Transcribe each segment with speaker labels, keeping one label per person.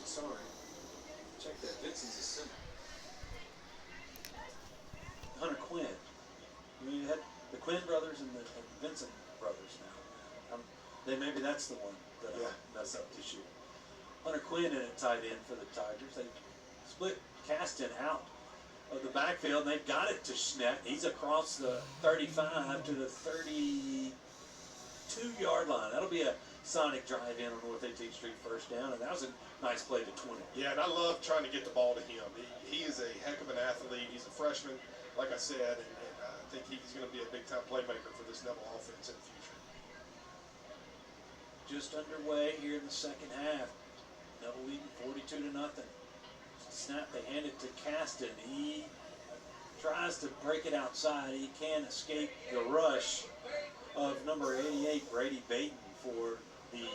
Speaker 1: sorry. Check that. Vincent's a center. Hunter Quinn. I mean, you had the Quinn brothers and the Vincent brothers now. Maybe that's the one that I mess up this year. Hunter Quinn in at tight end for the Tigers. They split Caston out of the backfield, and they've got it to Schneck. He's across the 35 to the 32-yard line. That'll be a sonic drive in on North 18th Street first down, and that was a nice play to 20.
Speaker 2: Yeah, and I love trying to get the ball to him. He is a heck of an athlete. He's a freshman, like I said, and I think he's going to be a big-time playmaker for this Neville offense in the future.
Speaker 1: Just underway here in the second half. Neville leading 42-0. Snap, they hand it to Caston. He tries to break it outside. He can't escape the rush of number 88, Brady Baton, for the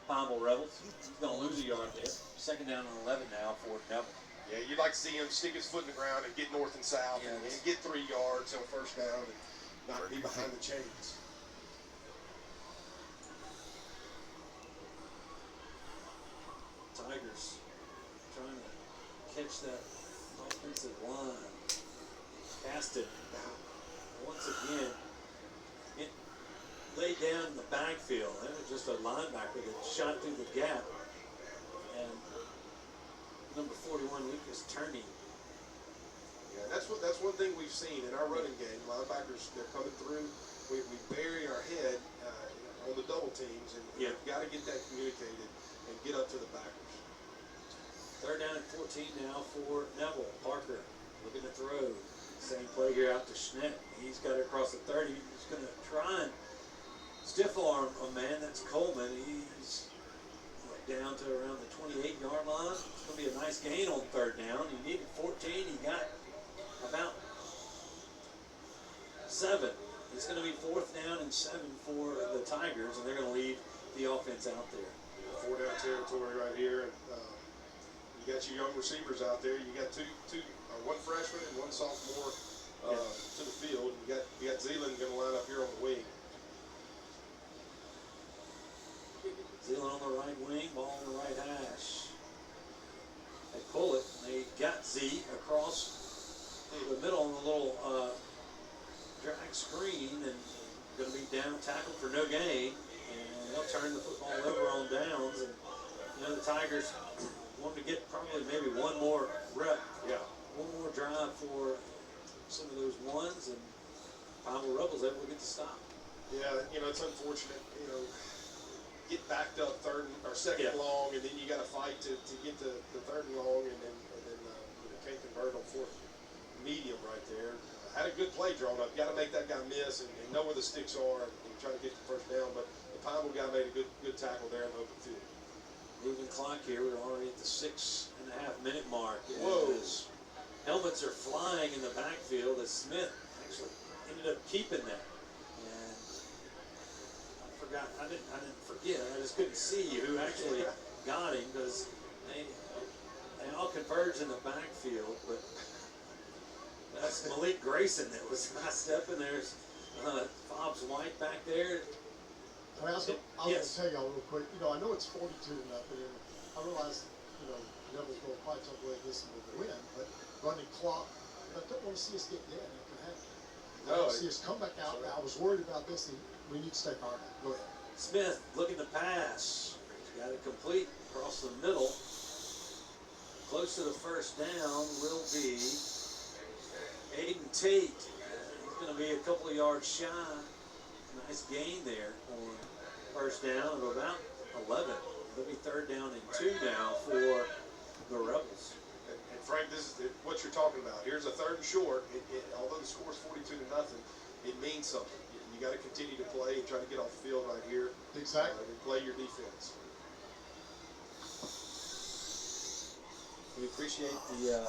Speaker 1: Pineville Rebels. He's going to lose a yard there. Second down and 11 now for Neville.
Speaker 2: Yeah, you'd like to see him stick his foot in the ground and get north and south and get 3 yards on first down and not be behind the chains.
Speaker 1: Tigers trying to catch that offensive line. Caston once again laid down in the backfield. That was just a linebacker that shot through the gap. And number 41, Lucas Turney.
Speaker 2: Yeah, that's one thing we've seen in our running game. Linebackers, they're coming through. We bury our head on the double teams, and we've got to get that communicated and get up to the backers.
Speaker 1: Third down and 14 now for Neville. Parker looking to throw. Same play here out to Schneck. He's got it across the 30. He's going to try and stiff arm a man. That's Coleman. He's down to around the 28-yard line. It's going to be a nice gain on third down. He needed 14. He got about 7. It's going to be fourth down and 7 for the Tigers, and they're going to leave the offense out there.
Speaker 2: 4-down territory right here. And, you got your young receivers out there. You got one freshman and one sophomore to the field. You got Zeeland going to line up here on the wing.
Speaker 1: Zeeland on the right wing, ball on the right hash. They pull it. They got Z across the middle on the little drag screen, and going to be down tackled for no gain. And they'll turn the football over on downs. And the Tigers want to get probably maybe one more rep.
Speaker 2: Yeah.
Speaker 1: One more drive for some of those ones, and Pineville Rebels able to get the stop.
Speaker 2: Yeah, it's unfortunate. Get backed up third or second and long, and then you got to fight to get the third and long, and then can't convert on fourth medium right there. Had a good play drawn up. Got to make that guy miss and know where the sticks are and try to get the first down. But the Pineville guy made a good tackle there in the open field.
Speaker 1: Moving clock here. We're already at the 6.5-minute mark.
Speaker 2: Whoa.
Speaker 1: As helmets are flying in the backfield as Smith actually ended up keeping that. And I didn't forget. I just couldn't see who actually got him because they all converged in the backfield. But that's Malik Grayson that was messed up, and there's Fobbs White back there.
Speaker 3: I was going to tell y'all real quick. I know it's 42-0, and I realize, Neville's going to probably talk away this will win, but running clock. I don't want to see us get dead after half. I want to see us come back out. I was worried about this, and we need to stay fired up. Go ahead.
Speaker 1: Smith looking to pass. He's got it complete across the middle. Close to the first down will be Aiden Tate. He's going to be a couple of yards shy. Nice gain there on first down of about 11. It'll be third down and 2 now for the Rebels.
Speaker 2: And Frank, this is what you're talking about. Here's a third and short. Although the score is 42-0, it means something. You got to continue to play and try to get off the field right here.
Speaker 3: Exactly.
Speaker 2: And play your defense.
Speaker 1: We appreciate the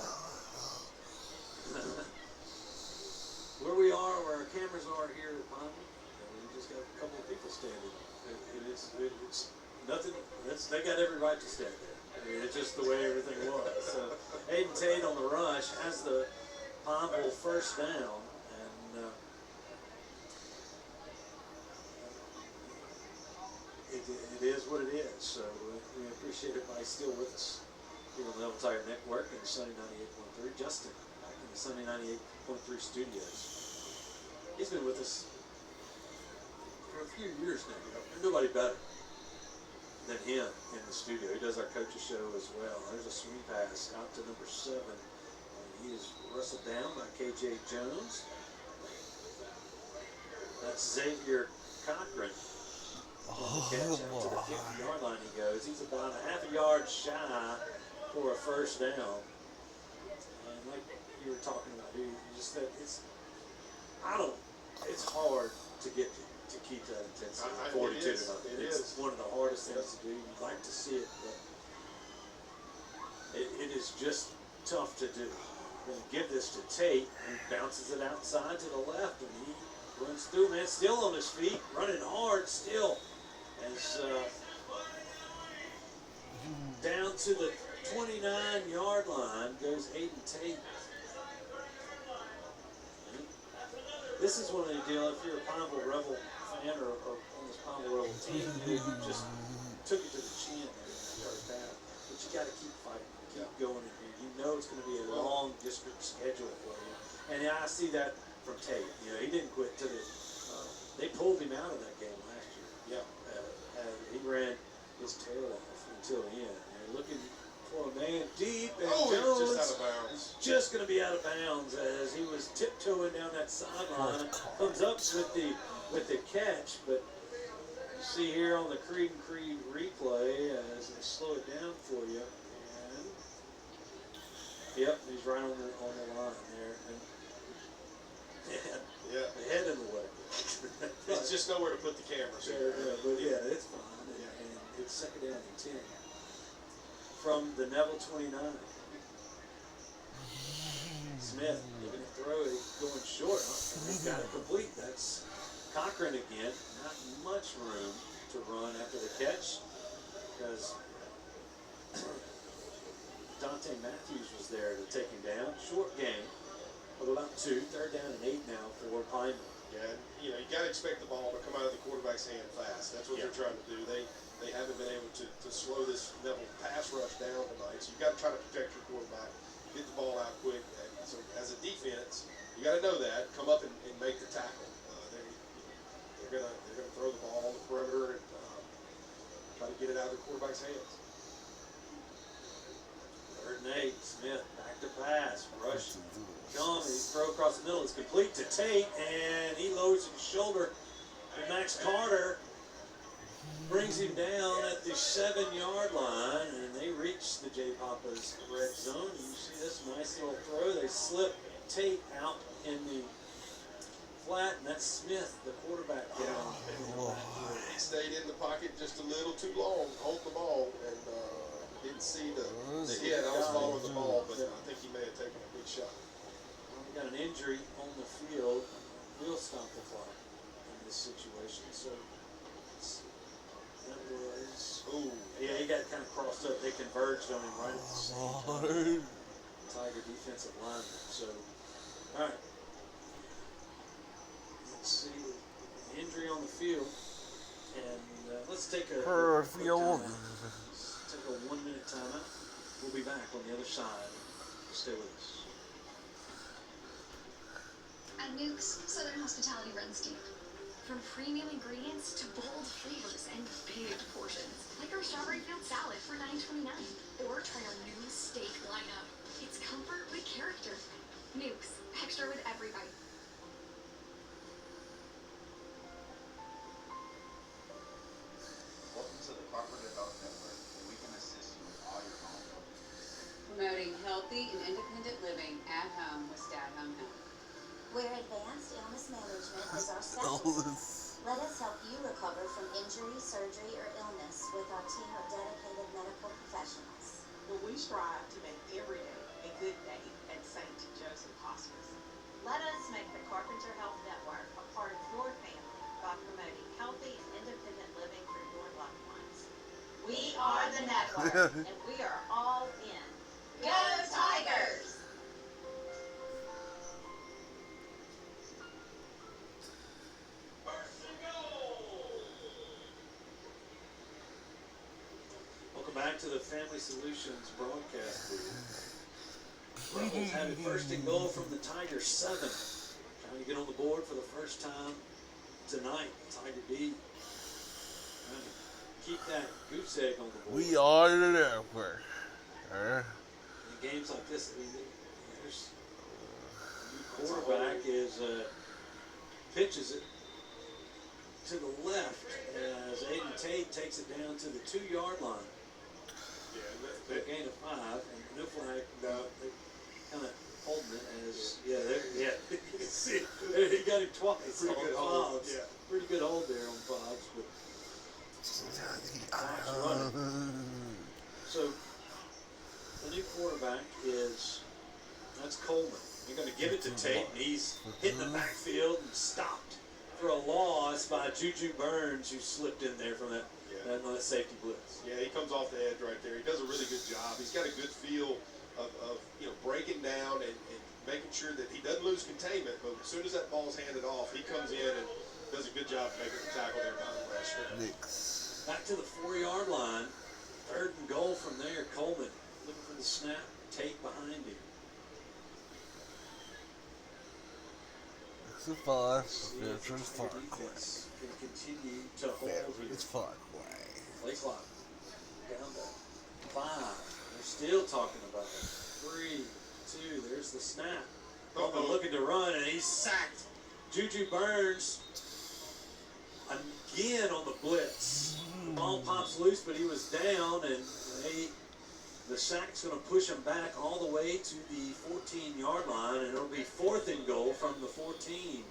Speaker 1: where we are, where our cameras are here at Pineville. We just got a couple of people standing. It's nothing. They got every right to stand there. I mean, it's just the way everything was. So Aiden Tate on the rush has the Pineville first down, and it is what it is. So we appreciate appreciate everybody still with us here on the Level Tiger Network and Sunny 98.3. Justin back in the Sunny 98.3 studios. He's been with us for a few years now. There's nobody better than him in the studio. He does our coaches show as well. There's a swing pass out to number 7. And he is wrestled down by KJ Jones. That's Xavier Cochran. On the catch out to the 50-yard line he goes. He's about a half a yard shy for a first down. And like you were talking about, dude, just that it's hard to get to keep that intensity. 42 to nothing. It's one of the hardest things to do. You'd like to see it, but it is just tough to do. We're going to give this to Tate, who bounces it outside to the left, and he runs through, man, still on his feet, running hard still. As down to the 29-yard line goes Aiden Tate. This is one of the deals, if you're a Pineville Rebel fan or on this Pineville Rebel team, you just took it to the chin there in that first half. But you got to keep fighting, keep going in here. You know it's going to be a long district schedule for you. And I see that from Tate. You know, he didn't quit till they pulled him out of that game last year. Yeah. He ran his tail off until the end. They're looking for a man deep, and Jones
Speaker 2: just out of bounds.
Speaker 1: Just going to be out of bounds as he was tiptoeing down that sideline. Comes up with the catch, but you see here on the Creed and Creed replay as they slow it down for you. And yep, he's right on the line there. And
Speaker 2: yeah,
Speaker 1: the head in the way.
Speaker 2: It's just nowhere to put the cameras.
Speaker 1: But it's fine. And it's second down and 10 from the Neville 29. Smith giving a throw, going short. He's got it complete. That's Cochran again. Not much room to run after the catch because Dante Matthews was there to take him down. Short game of about 2. Third down and 8 now for Pineville.
Speaker 2: Yeah, you know, you got to expect the ball to come out of the quarterback's hand fast. That's what they're trying to do. They haven't been able to slow this Neville pass rush down tonight. So you got to try to protect your quarterback, get the ball out quick. And so as a defense, you got to know that. Come up and make the tackle. They're gonna throw the ball on the perimeter and try to get it out of the quarterback's hands.
Speaker 1: Third and 8. Smith back to pass. Rush. John, he throw across the middle. It's complete to Tate, and he lowers his shoulder. And Max Carter brings him down at the 7-yard line, and they reach the J Papa's red zone. You see this nice little throw. They slip Tate out in the flat, and that's Smith, the quarterback, down.
Speaker 2: He stayed in the pocket just a little too long, hold the ball, and didn't see the hit. I was following the ball, but I think he may have taken a good shot.
Speaker 1: We got an injury on the field. We'll stop the clock in this situation. So that was. Ooh, yeah, he got kind of crossed up. They converged on him right at the same time. Tiger defensive lineman. So, all right. Let's see the injury on the field, and let's take a quick timeout. Let's take a 1-minute timeout. We'll be back on the other side. Stay with us.
Speaker 4: At Nuke's, Southern hospitality runs deep. From premium ingredients to bold flavors and big portions. Like our strawberry field salad for $9.29. Or try our new steak lineup. It's comfort with character. Nuke's, extra with every bite.
Speaker 5: Welcome to the Cooperative Health Network, where we can assist you with all your home health needs.
Speaker 6: Promoting healthy and independent living at home with Stat Home Health.
Speaker 7: Where advanced illness management is our specialty. Let us help you recover from injury, surgery, or illness with our team of dedicated medical professionals.
Speaker 8: But we strive to make every day a good day at St. Joseph Hospice.
Speaker 9: Let us make the Carpenter Health Network a part of your family by promoting healthy and independent living for your loved ones. We are the network, and we are all in. Go Tigers!
Speaker 1: Welcome back back to the Family Solutions broadcast booth. Rebels have it first and goal from the Tiger 7. Trying to get on the board for the first time tonight. Tiger D. Trying to keep that goose egg on the board.
Speaker 10: We are the network.
Speaker 1: In games like this, I mean, there's the new quarterback is pitches it to the left as Aiden Tate takes it down to the 2-yard line.
Speaker 2: Yeah,
Speaker 1: They gain of 5, and no flag. They kind of holding it as you can see he got him twice.
Speaker 2: Pretty good hold.
Speaker 1: Fobbs.
Speaker 2: Yeah.
Speaker 1: Pretty good hold there on Fobbs, but Fox running. So the new quarterback that's Coleman. They're going to give it to Tate, and he's hitting the backfield and stopped for a loss by Juju Burns, who slipped in there from that safety blitz.
Speaker 2: Yeah, he comes off the edge right there. He does a really good job. He's got a good feel of breaking down and making sure that he doesn't lose containment, but as soon as that ball's handed off, he comes in and does a good job making the tackle there behind the last strip.
Speaker 1: Back to the 4-yard line. 3rd and goal from there. Coleman looking for the snap. Tate behind him.
Speaker 10: It's fun.
Speaker 1: It's fun. Defense can continue to hold here.
Speaker 10: It's fun.
Speaker 1: Play clock down to 5. They're still talking about it. 3, 2. There's the snap. Coleman looking to run, and he's sacked. Juju Burns again on the blitz. The ball pops loose, but he was down, and the sack's going to push him back all the way to the 14-yard line, and it'll be 4th and goal from the 14. You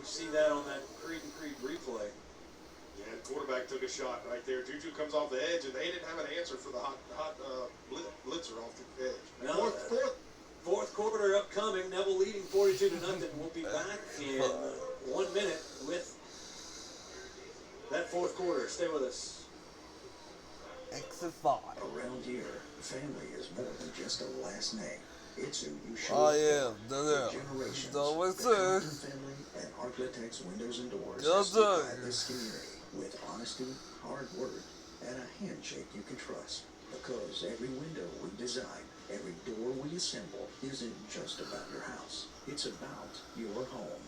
Speaker 1: see that on that Creed and Creed replay.
Speaker 2: Yeah, the quarterback took a shot right there. Juju comes off the edge, and they didn't have an answer for the hot blitzer off the edge.
Speaker 1: No, fourth quarter upcoming. Neville leading 42-0. We'll be back in 1 minute with that 4th quarter. Stay with us.
Speaker 10: Exit 5.
Speaker 11: Around here, family is more than just a last name. It's who you show
Speaker 10: Oh
Speaker 11: up
Speaker 10: yeah,
Speaker 11: for. Generations.
Speaker 10: Don't
Speaker 11: The
Speaker 10: listen.
Speaker 11: Compton family and Architects Windows and Doors
Speaker 10: Don't
Speaker 11: stood by
Speaker 10: say.
Speaker 11: this community with honesty, hard work, and a handshake you can trust. Because every window we design, every door we assemble isn't just about your house. It's about your home.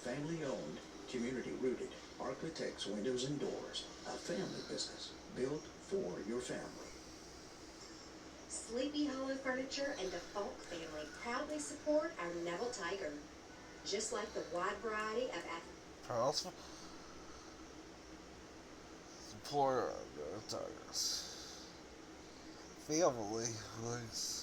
Speaker 11: Family owned, community rooted. Architects Windows and Doors, a family business built for your family.
Speaker 12: Sleepy Hollow Furniture and the Falk family proudly support our Neville Tiger. Just like the wide variety of
Speaker 10: Support the Tigers. Family, please.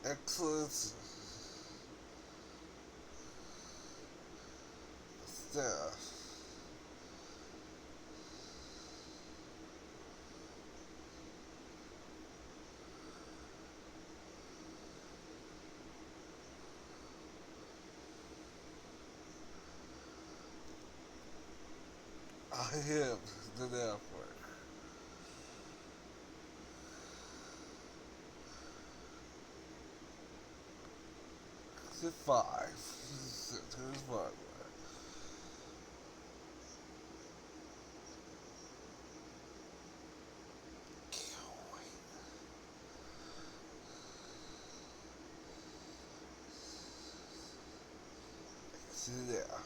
Speaker 10: Excellence. Staff. I am the network. Exit 5. Here's 5. Exit there.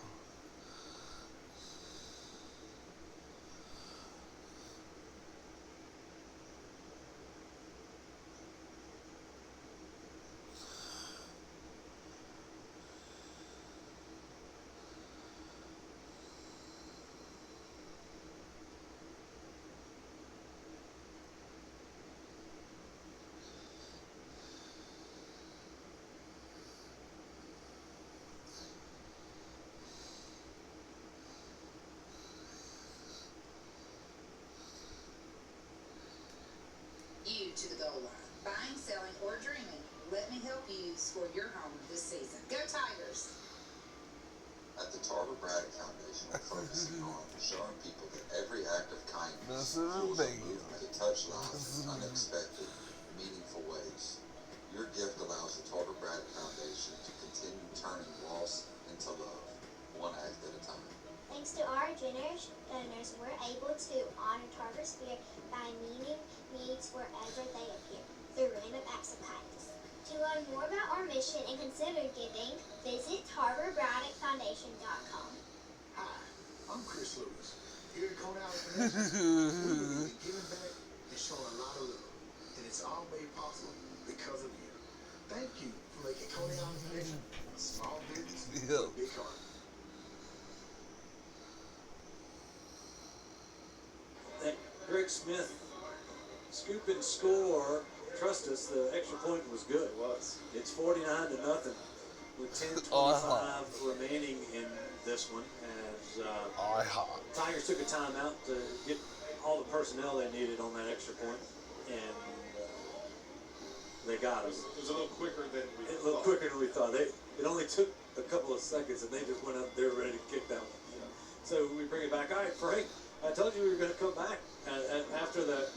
Speaker 6: me help you score your home this season. Go Tigers!
Speaker 5: At the Tarver Braddock Foundation, we're focusing on showing people that every act of kindness
Speaker 10: That's a
Speaker 5: fuels
Speaker 10: big
Speaker 5: a movement to touch lives in unexpected, meaningful ways. Your gift allows the Tarver Braddock Foundation to continue turning loss into love, one act at a time.
Speaker 13: Thanks to our generous donors, we're able to honor Tarver Spirit by meeting needs wherever they appear through random acts of kindness. To learn more about our mission and consider giving, visit TarverBraddockFoundation.com.
Speaker 11: Hi, I'm Chris Lewis. Here at Coney Island Connections, we believe giving back and showing a lot of love, and it's all made possible because of you. Thank you for making Coney Island Connection a small business with a big heart.
Speaker 1: That Greg Smith scoop and score. Trust us, the extra point was good.
Speaker 2: It was.
Speaker 1: It's 49-0 with 10:25 remaining in this one as Tigers took a timeout to get all the personnel they needed on that extra point, and they got it.
Speaker 2: It was a little quicker than we thought.
Speaker 1: A little quicker than we thought. It only took a couple of seconds, and they just went up there ready to kick that one. So we bring it back. All right, Frank, I told you we were going to come back after the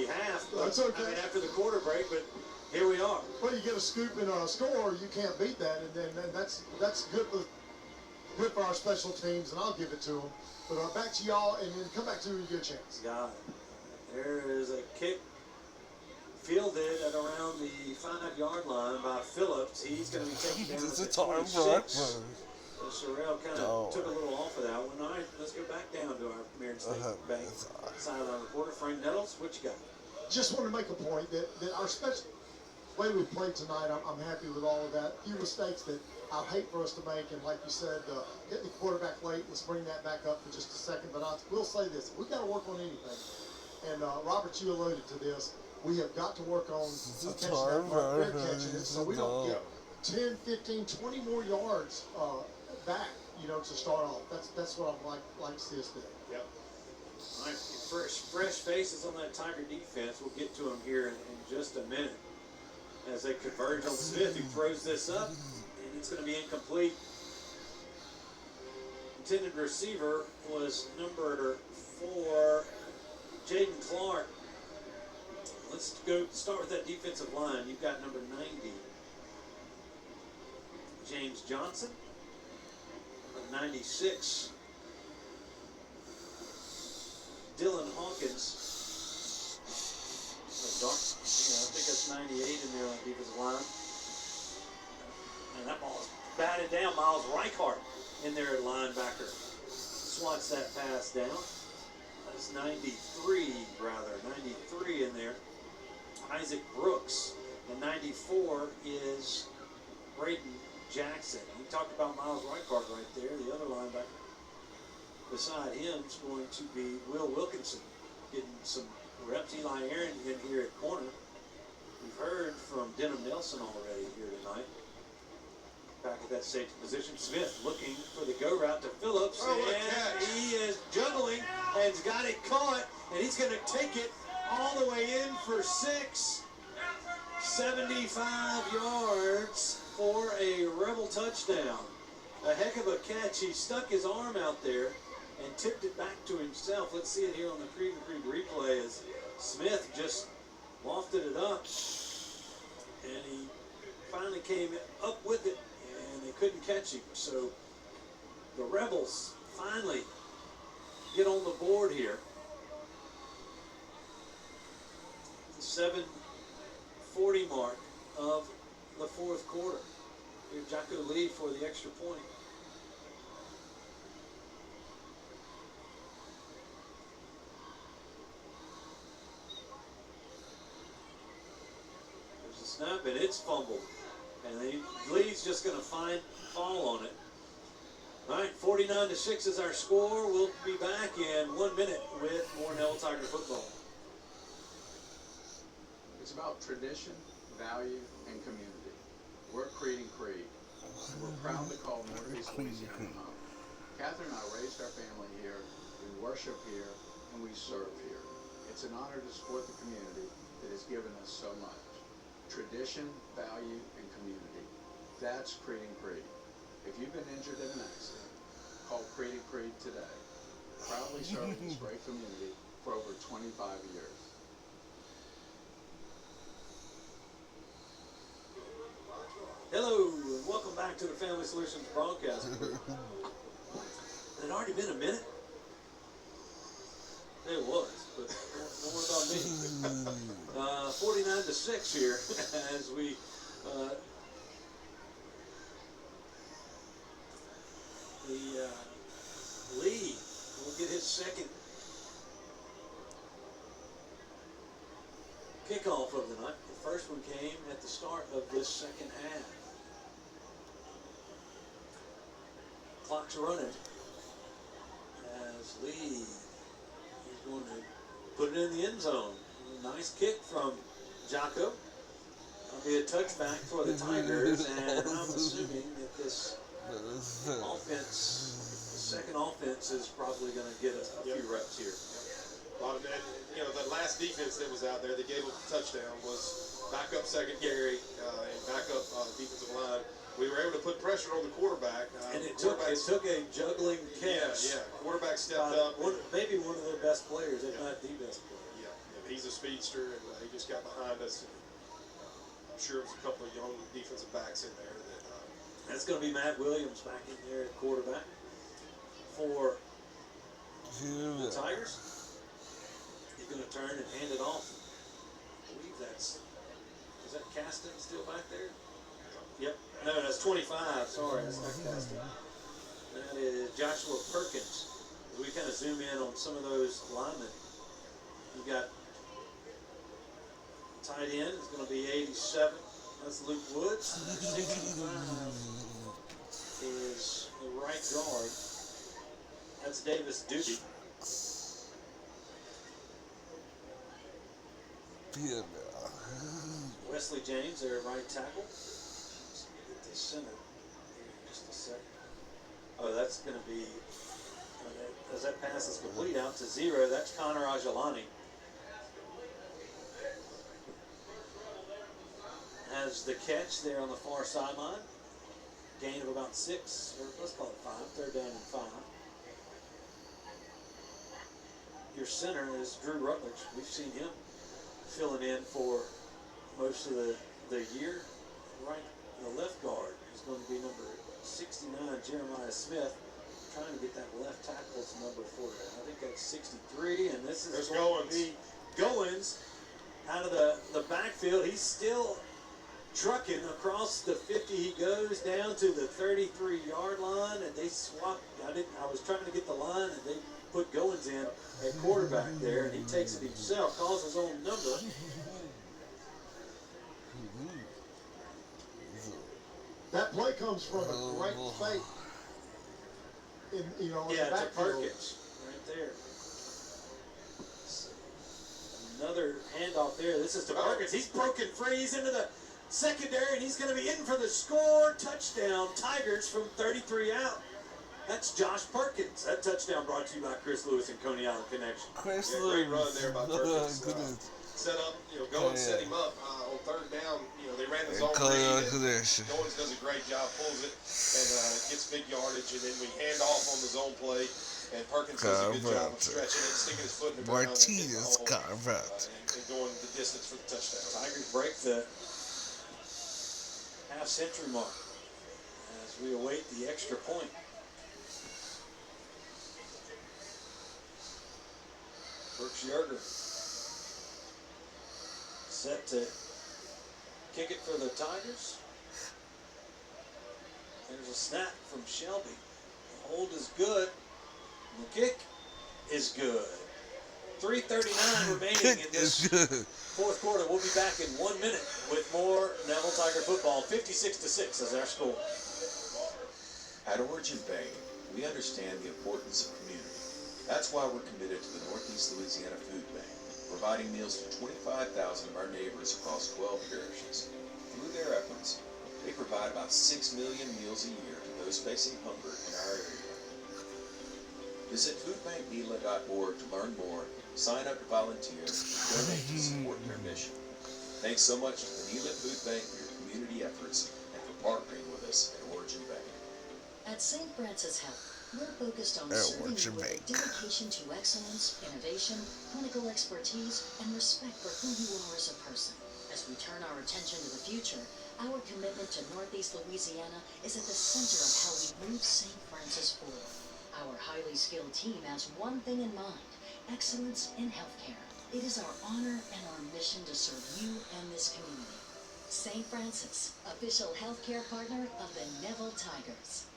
Speaker 1: half.
Speaker 3: That's okay.
Speaker 1: I mean, after the quarter break, but here we are.
Speaker 3: Well, you get a scoop and a score, you can't beat that, and then that's good for our special teams, and I'll give it to them. But back to y'all, and then come back to when you get a chance.
Speaker 1: Got it. There is a kick fielded at around the 5-yard line by Phillips. He's going to be taken down at the 26. Sherrill kind of took a little off of that one. All right, let's go back down to our Marion State Bank sideline reporter, Frank Nettles. What you got?
Speaker 3: Just want to make a point that our special way we played tonight, I'm happy with all of that. Few mistakes that I'd hate for us to make, and like you said, getting the quarterback late, let's bring that back up for just a second. But I will say this, we've got to work on anything. And Robert, you alluded to this. We have got to work on catching that ball, catching it, so we don't get 10, 15, 20 more yards back, to start off. That's what I'd like to see us do.
Speaker 2: Yep.
Speaker 1: All right, fresh faces on that Tiger defense. We'll get to them here in just a minute as they converge on Smith, who throws this up, and it's going to be incomplete. Intended receiver was number 4, Jaden Clark. Let's go start with that defensive line. You've got number 90, James Johnson. 96, Dylan Hawkins. I think that's 98 in there on the defensive line. And that ball is batted down. Miles Reichart in there at linebacker. Swats that pass down. That's 93 in there. Isaac Brooks. And 94 is Braden Jackson. We talked about Miles Reichart right there. The other linebacker beside him is going to be Will Wilkinson, getting some reps. Eli Aaron in here at corner. We've heard from Denham Nelson already here tonight. Back at that safety position. Smith looking for the go route to Phillips. And he is juggling and got it caught. And he's going to take it all the way in for 6. 75 yards for a Rebel touchdown. A heck of a catch. He stuck his arm out there and tipped it back to himself. Let's see it here on the replay as Smith just lofted it up. And he finally came up with it, and they couldn't catch him. So the Rebels finally get on the board here. The 7:40 mark of the fourth quarter. Here, Jocko lead for the extra point. There's a snap, and it's fumbled. And the lead's just going to fall on it. All right, 49-6 is our score. We'll be back in 1 minute with more Neville Tiger football.
Speaker 5: It's about tradition, value, and community. We're Creed and Creed. We're proud to call Northeast Louisiana home. Catherine and I raised our family here, we worship here, and we serve here. It's an honor to support the community that has given us so much. tradition, value, and community. That's Creed and Creed. If you've been injured in an accident, call Creed and Creed today. Proudly serving this great community for over 25 years.
Speaker 1: Hello, and welcome back to the Family Solutions broadcast. Had it already been a minute? It was, but don't worry about me. 49-6 here as we Lee will get his second kickoff of the night. The first one came at the start of this second half. Clock's running as Lee is going to put it in the end zone. Nice kick from Jocko. That'll be a touchback for the Tigers, and I'm assuming that this offense, the second offense, is probably going to get a few reps here.
Speaker 2: A lot of that, the last defense that was out there that gave up the touchdown was backup secondary and backup defensive line. We were able to put pressure on the quarterback.
Speaker 1: And it took a juggling catch.
Speaker 2: Yeah. Quarterback stepped up.
Speaker 1: Maybe one of their best players, if not the best player.
Speaker 2: Yeah. He's a speedster, and he just got behind us. And, I'm sure it was a couple of young defensive backs in there.
Speaker 1: That's going to be Matt Williams back in there at quarterback for the Tigers. He's going to turn and hand it off. I believe is that Caston still back there? Yep. No, that's 25. Sorry, that's not Caston. That is Joshua Perkins. As we kind of zoom in on some of those linemen, you got tight end is going to be 87. That's Luke Woods. 65 is the right guard. That's Davis Doobie. Wesley James, their right tackle. Let's get this center here in just a second. Oh, that's going to be, as that pass is complete out to 0, that's Connor Ajalani. Has the catch there on the far sideline. Gain of about 6, or let's call it 5, third down and 5. Your center is Drew Rutledge. We've seen him filling in for most of the year. Right, the left guard is going to be number 69, Jeremiah Smith. Trying to get that left tackle's number for it. I think that's 63, and this is going to be Goins out of the backfield. He's still trucking across the 50. He goes down to the 33-yard line, and they swap. I was trying to get the line, and they put Goins in at quarterback there, and he takes it himself, calls his own number.
Speaker 3: That play comes from a great fake. In the
Speaker 1: to Perkins, right there. Another handoff there. This is to Perkins. He's broken free. He's into the secondary, and he's going to be in for the score. Touchdown, Tigers from 33 out. That's Josh Perkins. That touchdown brought to you by Chris Lewis and Coney Island Connection.
Speaker 2: Great run there by Perkins. Set up, Goins set him up on third down. They ran the zone read. Goins does a great job, pulls it, and gets big yardage, and then we hand off on the zone play, and Perkins does a good job of stretching it, sticking his foot in the ground, and going the distance for the touchdown.
Speaker 1: Tigers break the half-century mark as we await the extra point. Brooks Yerger set to kick it for the Tigers. There's a snap from Shelby. The hold is good. The kick is good. 3:39 remaining in this fourth quarter. We'll be back in 1 minute with more Neville Tiger football. 56-6 is our score.
Speaker 14: At Origin Bank, we understand the importance of community. That's why we're committed to the Northeast Louisiana Food Bank, providing meals to 25,000 of our neighbors across 12 parishes. Through their efforts, they provide about 6 million meals a year to those facing hunger in our area. Visit foodbanknela.org to learn more, sign up to volunteer, and donate to support their mission. Thanks so much to the Neela Food Bank for your community efforts and for partnering with us at Origin Bank.
Speaker 15: At St. Francis Health, we're focused on
Speaker 10: At
Speaker 15: serving
Speaker 10: Origin
Speaker 15: you with a
Speaker 10: Bank.
Speaker 15: dedication to excellence, innovation, clinical expertise, and respect for who you are as a person. As we turn our attention to the future, our commitment to Northeast Louisiana is at the center of how we move St. Francis forward. Our highly skilled team has one thing in mind: excellence in healthcare. It is our honor and our mission to serve you and this community. St. Francis, official healthcare partner of the Neville Tigers.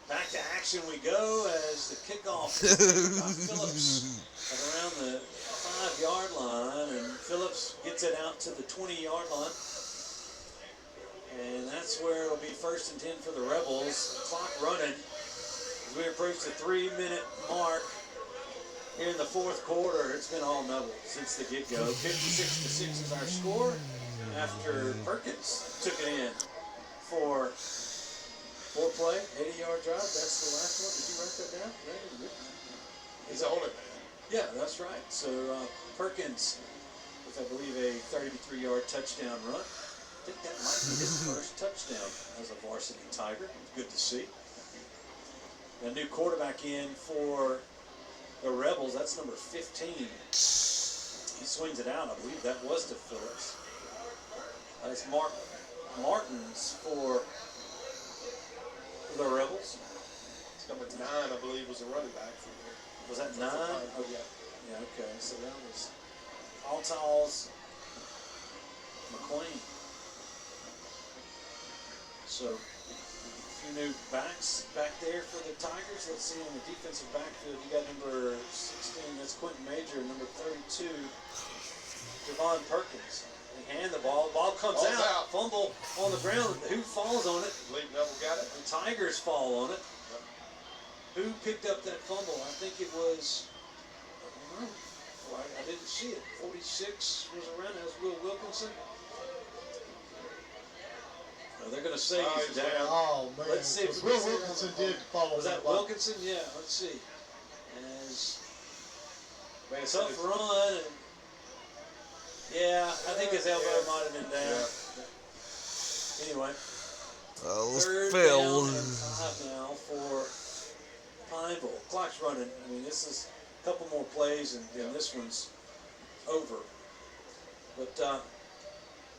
Speaker 1: Back to action we go as the kickoff by Phillips at around the 5-yard line, and Phillips gets it out to the 20-yard line. And that's where it'll be 1st and 10 for the Rebels. Clock running as we approach the 3-minute mark here in the 4th quarter. It's been all Neville since the get-go. 56-6 is our score after Perkins took it in for 4-play, 80-yard drive. That's the last one. Did you write that down?
Speaker 2: He's on it.
Speaker 1: Yeah, that's right. So Perkins with, I believe, a 33-yard touchdown run. I think that might be his first touchdown as a varsity Tiger. Good to see. A new quarterback in for the Rebels. That's number 15. He swings it out. I believe that was to Phillips. That's Mark Martins for the Rebels.
Speaker 2: It's number 9, I believe, was a running back.
Speaker 1: Was that 9?
Speaker 2: Oh, yeah.
Speaker 1: Yeah, okay. So that was Altals McQueen. So a few new backs back there for the Tigers. Let's see on the defensive backfield. You got number 16, that's Quentin Major, number 32, Javon Perkins. They hand the ball. Ball comes out. Fumble on the ground. Who falls on it?
Speaker 2: I believe Neville got it.
Speaker 1: The Tigers fall on it. Who picked up that fumble? I think it was, I don't know. I didn't see it. 46 was around. That was Will Wilkinson. Oh, they're going to say he's down.
Speaker 3: Oh, man.
Speaker 1: Let's see if
Speaker 3: Will Wilkinson did follow.
Speaker 1: Was that Wilkinson? Yeah, let's see. As tough run. And, yeah, I think his elbow might have been down. Yeah. Anyway. Third down and 5 now for Pineville. Clock's running. I mean, this is a couple more plays, and this one's over. But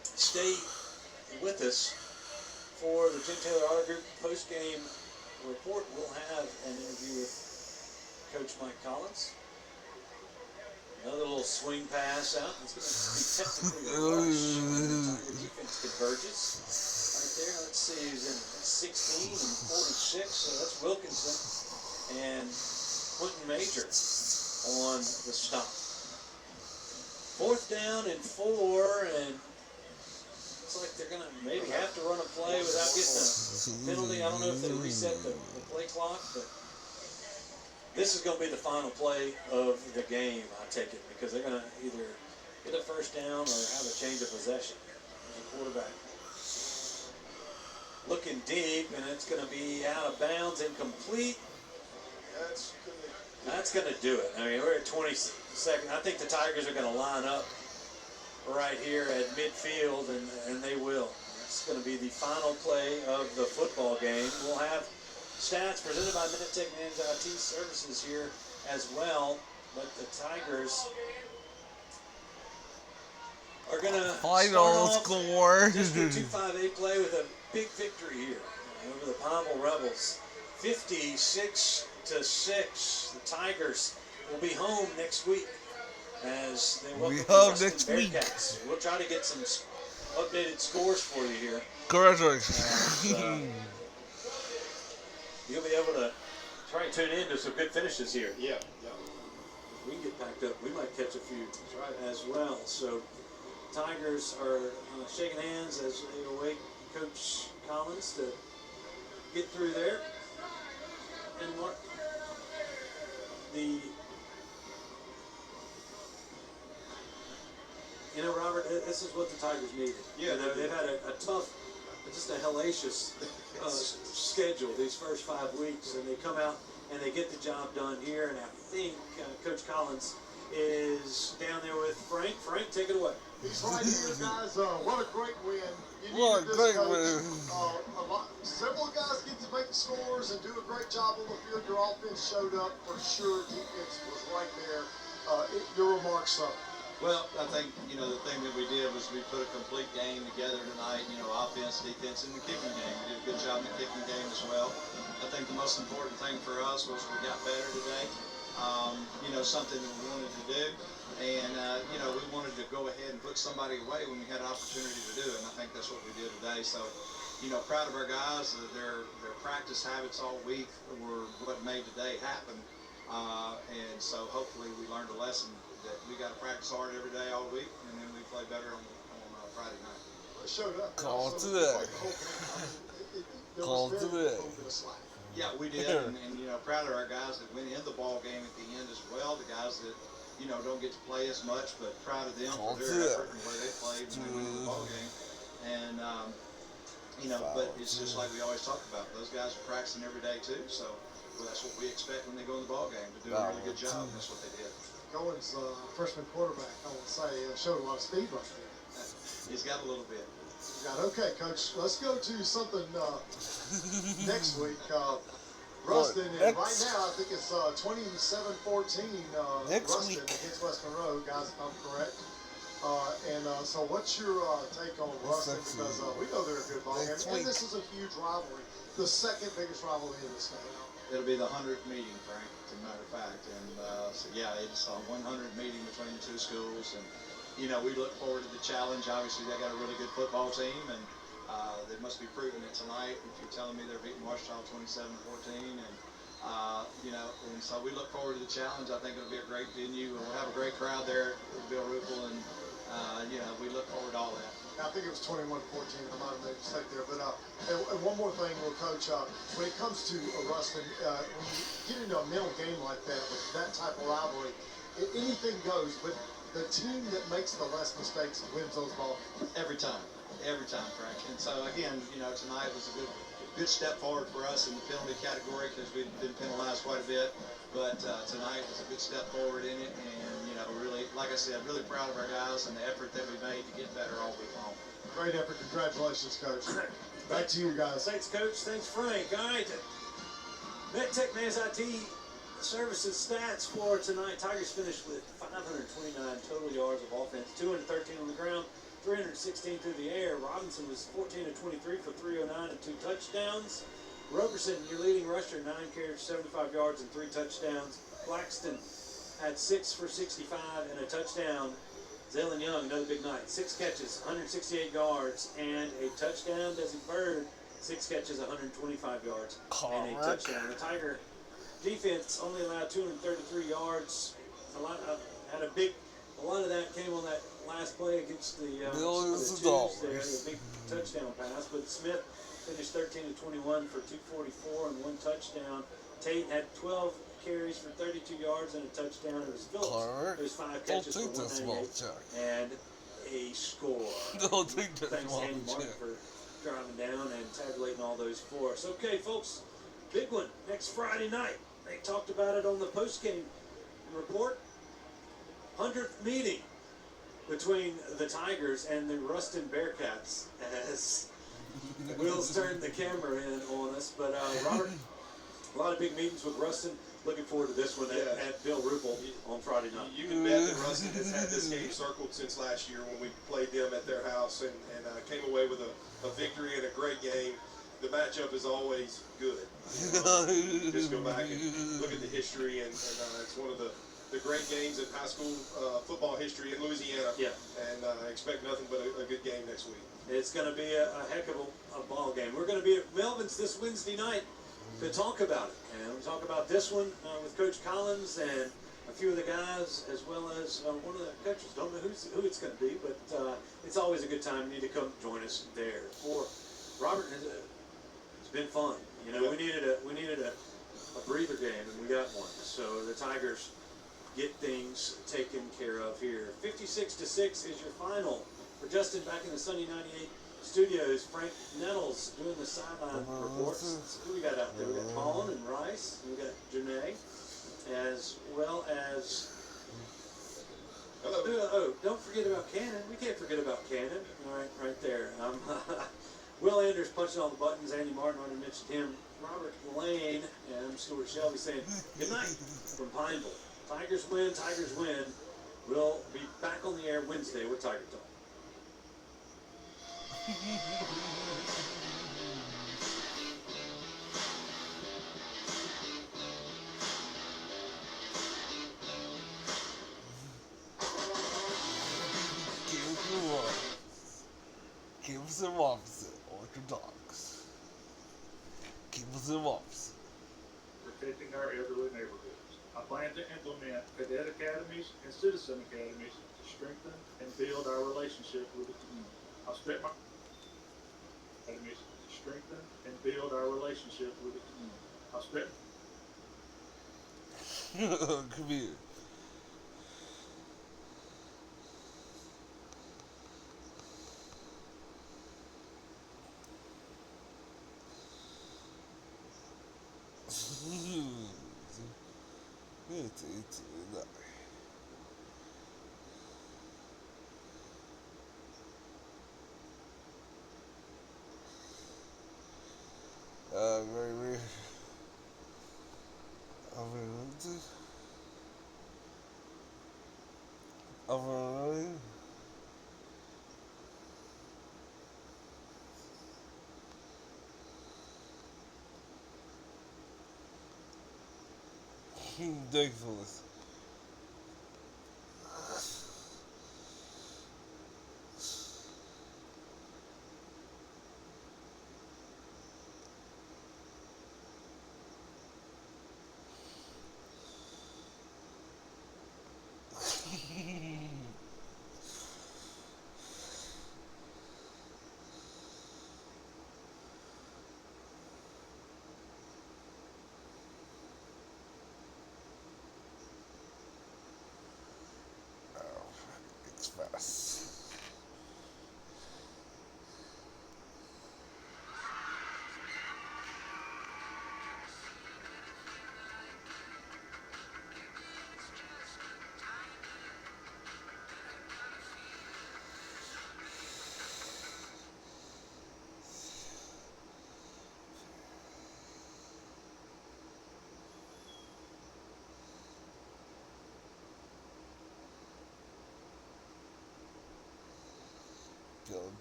Speaker 1: stay with us for the Jim Taylor Auto Group post-game report. We'll have an interview with Coach Mike Collins. Another little swing pass out. It's going to be technically a rush. The defense converges right there. Let's see who's in it. That's 16 and 46, so that's Wilkinson and Quentin Major on the stop. 4th down and 4, and it's like they're going to maybe have to run a play without getting a penalty. I don't know if they reset the play clock, but this is going to be the final play of the game, I take it, because they're going to either get a first down or have a change of possession. The quarterback looking deep, and it's going to be out of bounds, incomplete. That's going to do it. I mean, we're at 20 seconds. I think the Tigers are going to line up right here at midfield, and they will. It's going to be the final play of the football game. We'll have stats presented by Minutech Managed IT Services here as well, but the Tigers are going to
Speaker 10: final score.
Speaker 1: District 2-5A play with a big victory here over the Pineville Rebels. 56-6. The Tigers will be home next week as they welcome the Ruston Bearcats. We'll try to get some updated scores for you here.
Speaker 10: Congratulations.
Speaker 1: You'll be able to try and tune in to some good finishes here.
Speaker 2: Yeah.
Speaker 1: We can get packed up. We might catch a few as well. So Tigers are shaking hands as they await Coach Collins to get through there. And Mark, Robert, this is what the Tigers needed. Yeah, they've had a tough, just a hellacious schedule these first 5 weeks, and they come out and they get the job done here. And I think Coach Collins is down there with Frank. Frank, take it away.
Speaker 3: He's right here, guys. What a great win. You
Speaker 10: What a
Speaker 3: needed this,
Speaker 10: great
Speaker 3: Coach.
Speaker 10: win.
Speaker 3: Several guys get to make scores and do a great job on the field. Your offense showed up for sure. Defense was right there. Your remarks, sir.
Speaker 16: Well, I think, the thing that we did was we put a complete game together tonight, offense, defense, and the kicking game. We did a good job in the kicking game as well. I think the most important thing for us was we got better today. Something that we wanted to do. And, we wanted to go ahead and put somebody away when we had an opportunity to do it. And I think that's what we did today. So, proud of our guys. Their practice habits all week were what made today happen. And so hopefully we learned a lesson that we got to practice hard every day all week, and then we play better on Friday night.
Speaker 3: It showed up.
Speaker 10: Call today. Call today.
Speaker 16: Yeah, we did, and proud of our guys that went in the ball game at the end as well. The guys that don't get to play as much, but proud of them for their effort and where they played when they went in the ball game. And but it's just like we always talk about. Those guys are practicing every day too, so that's what we expect when they go in the ball game, to do a really good job. That's what they did.
Speaker 3: Goins, freshman quarterback, I would say, showed a lot of speed right there.
Speaker 16: He's got a little bit.
Speaker 3: Okay, Coach, let's go to something next week. Ruston, and right now I think it's 27-14 Ruston against West Monroe, guys, if I'm correct. So what's your take on Ruston? Because we know they're a good ball game, and this is a huge rivalry, the second biggest rivalry in the state.
Speaker 16: It'll be the 100th meeting, Frank, as a matter of fact. And so, yeah, it's a 100th meeting between the two schools. And, we look forward to the challenge. Obviously, they got a really good football team, and they must be proving it tonight. If you're telling me they're beating Washita 27-14. And, and so we look forward to the challenge. I think it'll be a great venue, and we'll have a great crowd there at Bill Ruppel. And, we look forward to all that.
Speaker 3: I think it was 21-14. I might have made a mistake there. But and one more thing, Coach. When it comes to Ruston, when you get into a mental game like that with that type of rivalry, anything goes. But the team that makes the less mistakes wins those balls
Speaker 16: every time, Frank. And so again, tonight was a good step forward for us in the penalty category because we've been penalized quite a bit. But tonight was a good step forward in it, and really, like I said, really proud of our guys and the effort that we made to get better all week long.
Speaker 3: Great effort. Congratulations, Coach. Back to you guys.
Speaker 1: Thanks, Coach. Thanks, Frank. All right. MedTech Man's IT Services stats for tonight. Tigers finished with 529 total yards of offense, 213 on the ground, 316 through the air. Robinson was 14 of 23 for 309 and 2 touchdowns. Roberson, your leading rusher, 9 carries, 75 yards and 3 touchdowns. Blackston had 6 for 65 and a touchdown. Zaylen Young, another big night. 6 catches, 168 yards and a touchdown. Desi Bird, 6 catches, 125 yards and a touchdown. The Tiger defense only allowed 233 yards. A lot of that came on that last play against the Tubes there, the big touchdown pass. But Smith finished 13 of 21 for 244 and 1 touchdown. Tate had 12 carries for 32 yards and a touchdown. It was Phillips. It was 5 catches for 198 and a score.
Speaker 10: Don't take that
Speaker 1: Thanks,
Speaker 10: small
Speaker 1: Andy Martin,
Speaker 10: check.
Speaker 1: for driving down and tabulating all those for us. Okay, folks, big one next Friday night. They talked about it on the post-game report. 100th meeting between the Tigers and the Ruston Bearcats as Will's turned the camera in on us. But Robert, a lot of big meetings with Ruston. Looking forward to this one at Bill Ruppel on Friday night.
Speaker 2: You can bet that Ruston has had this game circled since last year when we played them at their house and came away with a victory and a great game. The matchup is always good. Just go back and look at the history, and it's one of the great games in high school football history in Louisiana. Yeah. And I expect nothing but a good game next week.
Speaker 1: It's going to be a heck of a ball game. We're going to be at Melvin's this Wednesday night to talk about it. And we'll talk about this one with Coach Collins and a few of the guys, as well as one of the coaches. Don't know who it's going to be, but it's always a good time. You need to come join us there. For Robert, it's been fun. We needed a breather game, and we got one. So the Tigers get things taken care of here. 56-6 is your final. For Justin, back in the Sunday 98 studios, Frank Nettles doing the sideline reports. Who we got out there? We got Colin and Rice, and we got Janae, as well as
Speaker 2: Hello.
Speaker 1: Don't forget about Cannon. We can't forget about Cannon. All right there. Will Anders punching all the buttons. Andy Martin already mentioned him. Robert Lane and Stuart Shelby saying good night from Pineville. Tigers win. Tigers win. We'll be back on the air Wednesday with Tiger Talk.
Speaker 10: Keep them opposite, orthodox. Keep them opposite.
Speaker 17: Protecting our elderly neighborhoods. I plan to implement cadet academies and citizen academies to strengthen and build our relationship with the community. I'll step my academies to strengthen and build our relationship with the community. I'll step.
Speaker 10: Come here. It's very ridiculous. Express.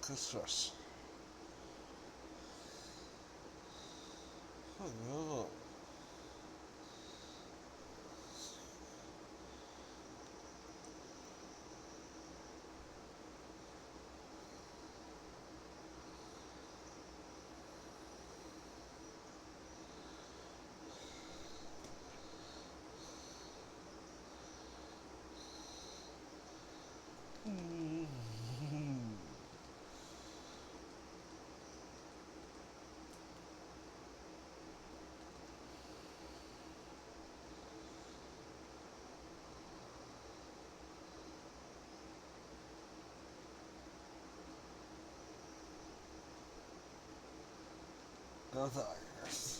Speaker 10: Construction. Oh. Go Tigers.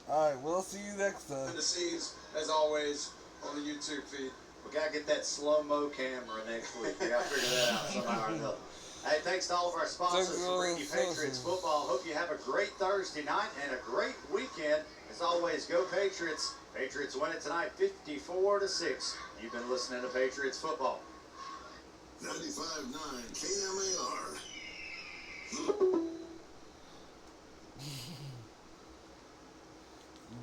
Speaker 10: Alright, we'll see you next time.
Speaker 18: And the scenes, as always, on the YouTube feed. We gotta get that slow-mo camera next week. We gotta figure that out somehow or another. Hey, thanks to all of our sponsors for bringing you Patriots football. Hope you have a great Thursday night and a great weekend. As always, go Patriots. Patriots win it tonight 54-6. You've been listening to Patriots football.
Speaker 19: 95.9 KMAR.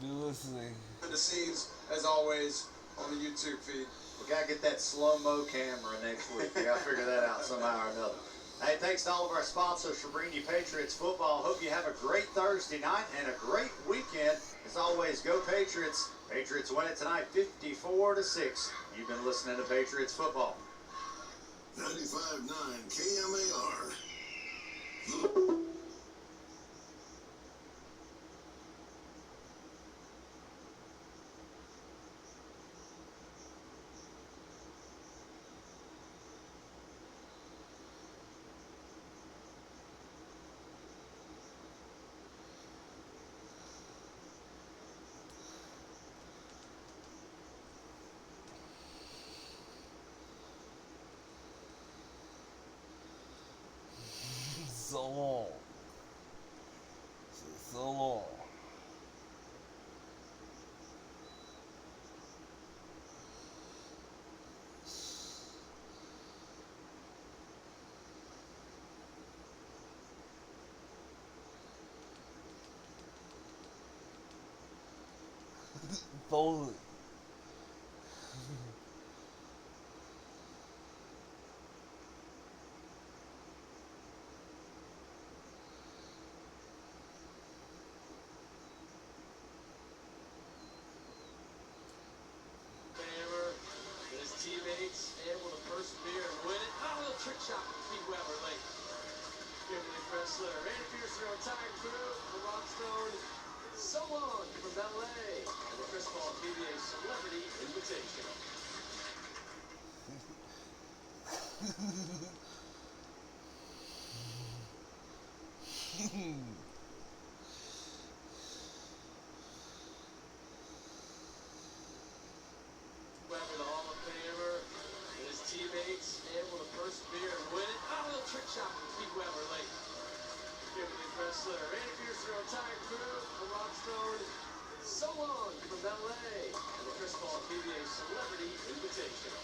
Speaker 10: Be listening.
Speaker 18: And the scenes, as always, on the YouTube feed. We gotta get that slow-mo camera next week. We gotta figure that out somehow or another. Hey, thanks to all of our sponsors for bringing you Patriots football. Hope you have a great Thursday night and a great weekend. As always, go Patriots. Patriots win it tonight 54-6. You've been listening to Patriots football.
Speaker 19: 95.9 KMAR.
Speaker 10: so long. Totally.
Speaker 20: Hammer and his teammates able to persevere and win it. Oh, a little trick shot from Pete Weber late. Kimberly Pressler, Randy Pierce, their entire crew, the Rockstone, so long from LA, and the Chris Paul PBA Celebrity Invitational. Weber, the Hall of Famer, and his teammates able to persevere and win it. Oh, a little trick shot from Pete Weber late. Kimberly Pressler, Randy Pierce, their entire crew, the Rockstone, so long from LA, and the Chris Paul PBA Celebrity Invitational.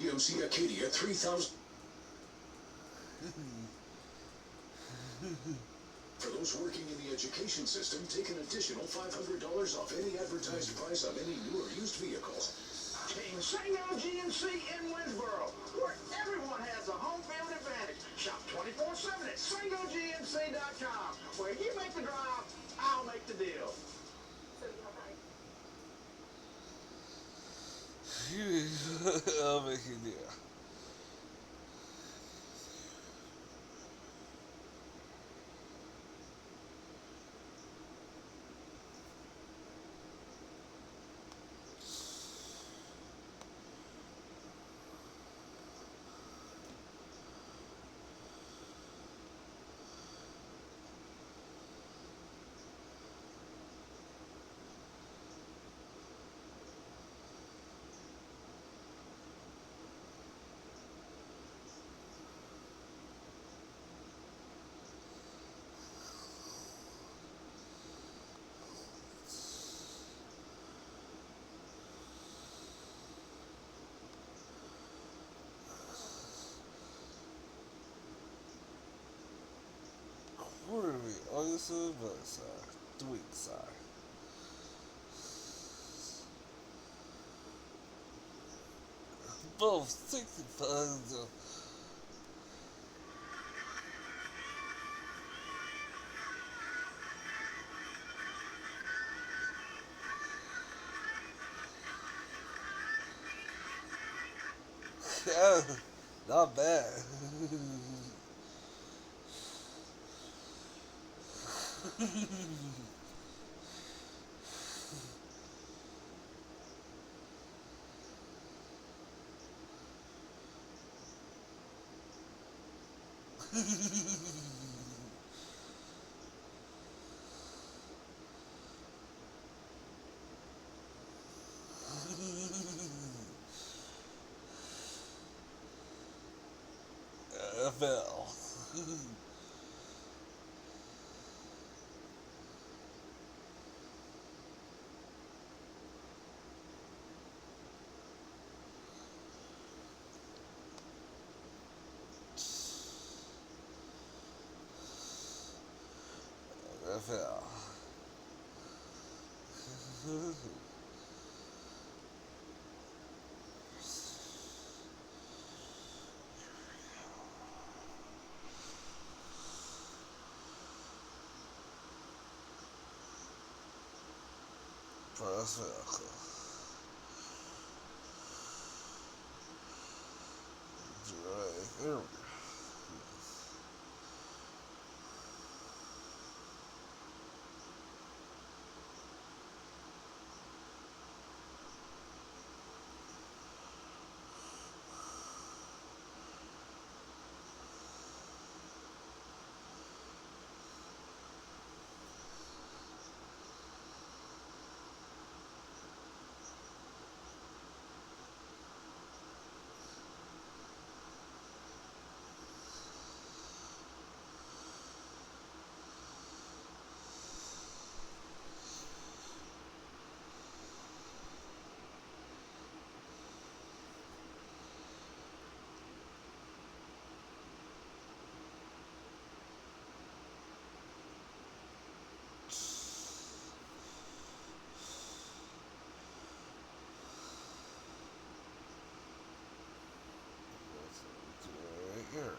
Speaker 19: GMC Acadia 3000. For those working in the education system, take an additional $500 off any advertised price of any new or used vehicle.
Speaker 21: Team Sango GMC in Winsboro, where everyone has a home field advantage. Shop 24/7 at SangoGMC.com, where you make the drive, I'll make the deal.
Speaker 10: I'll make it there. Where are we? August side, but side, 2 weeks side. Both 65. Yeah, not bad. I fell. I fell. Perfect. Right here. Right here.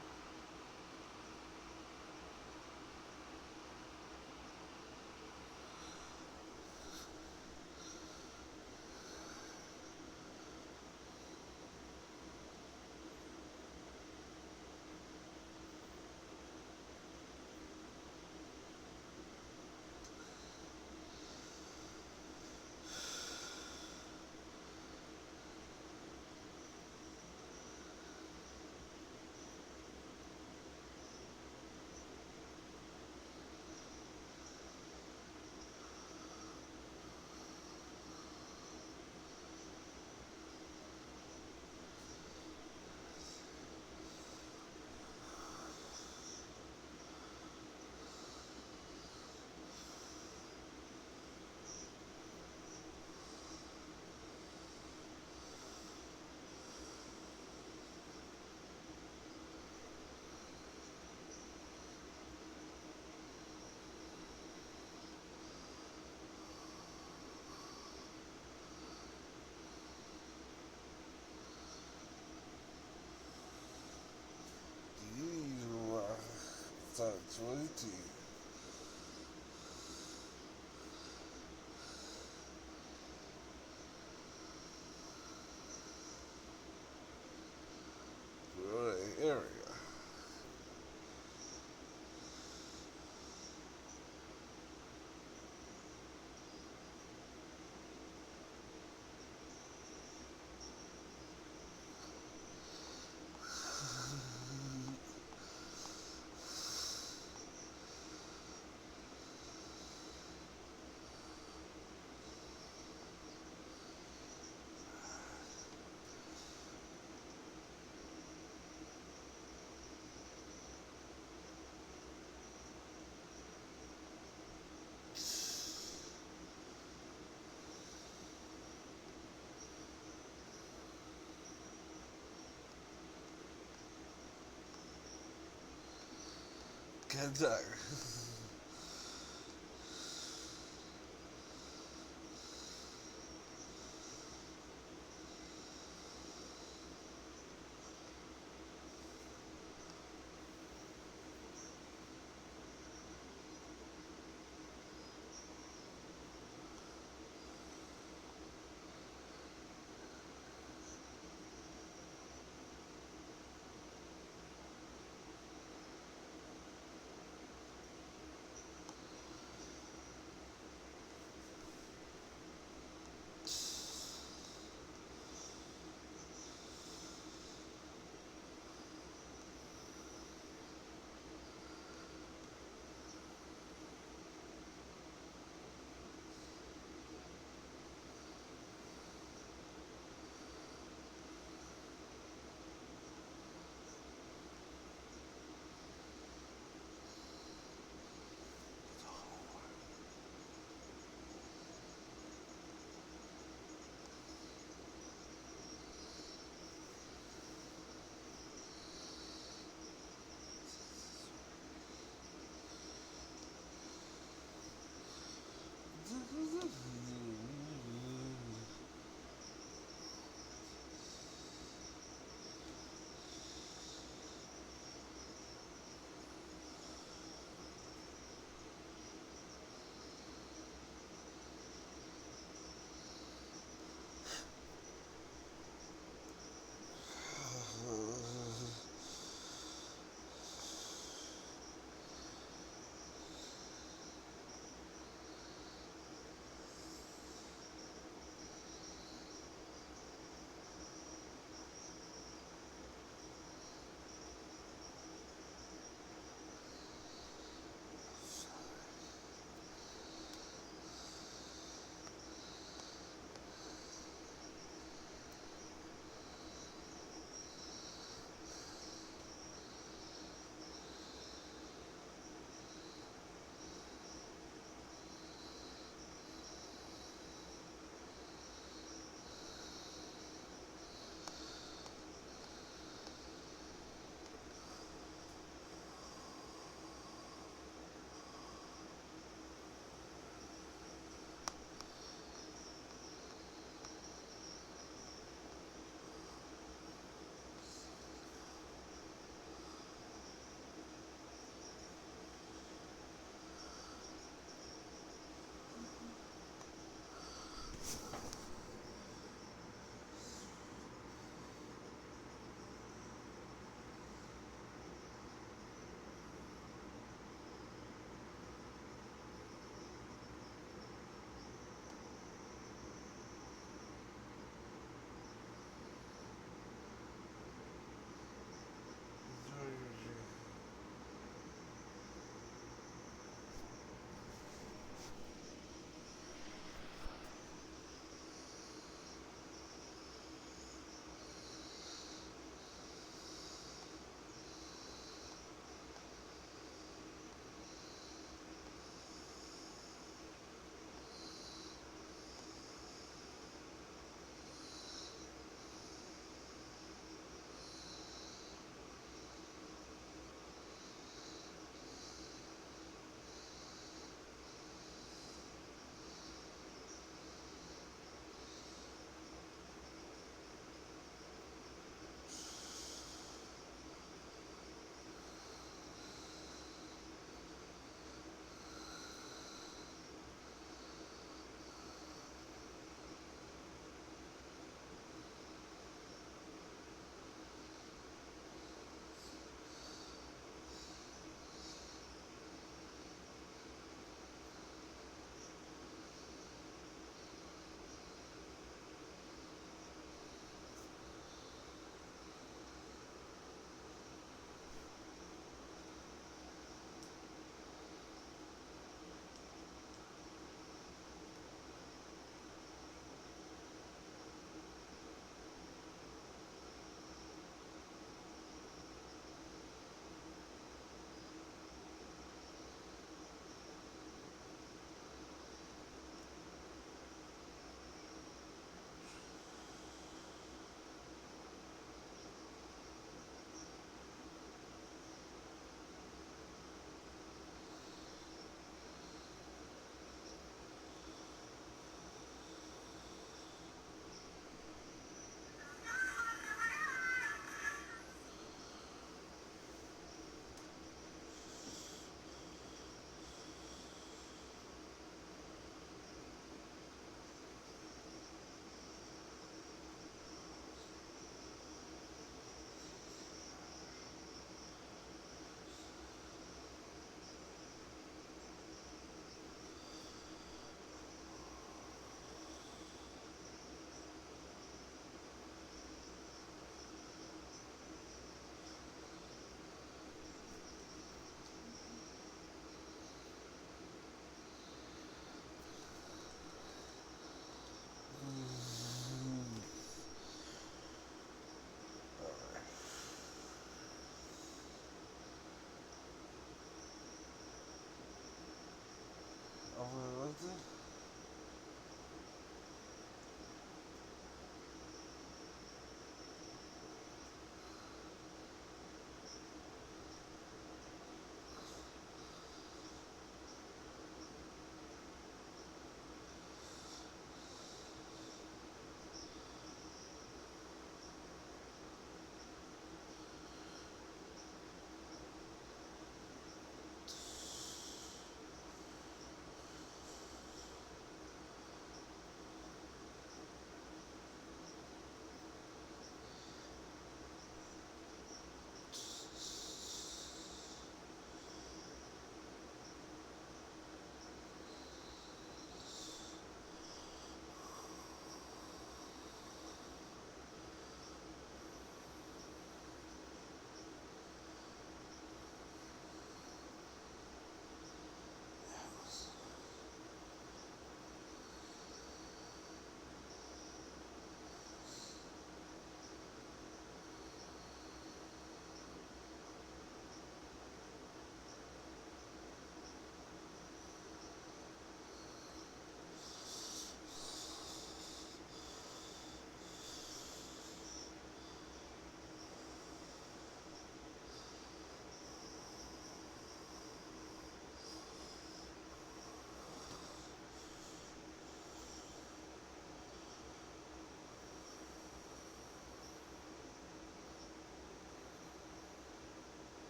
Speaker 10: 20. Really area. Kentucky.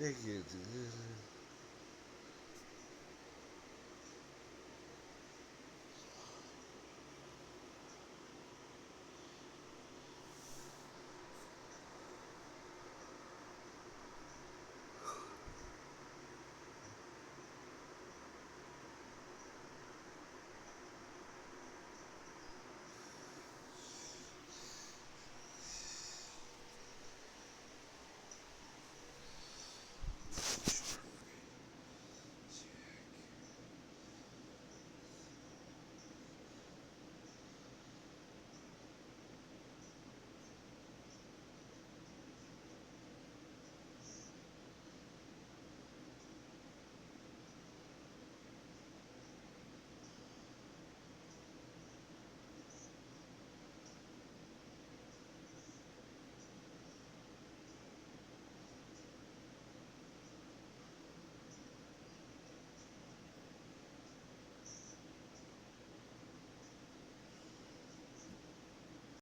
Speaker 10: Thank you.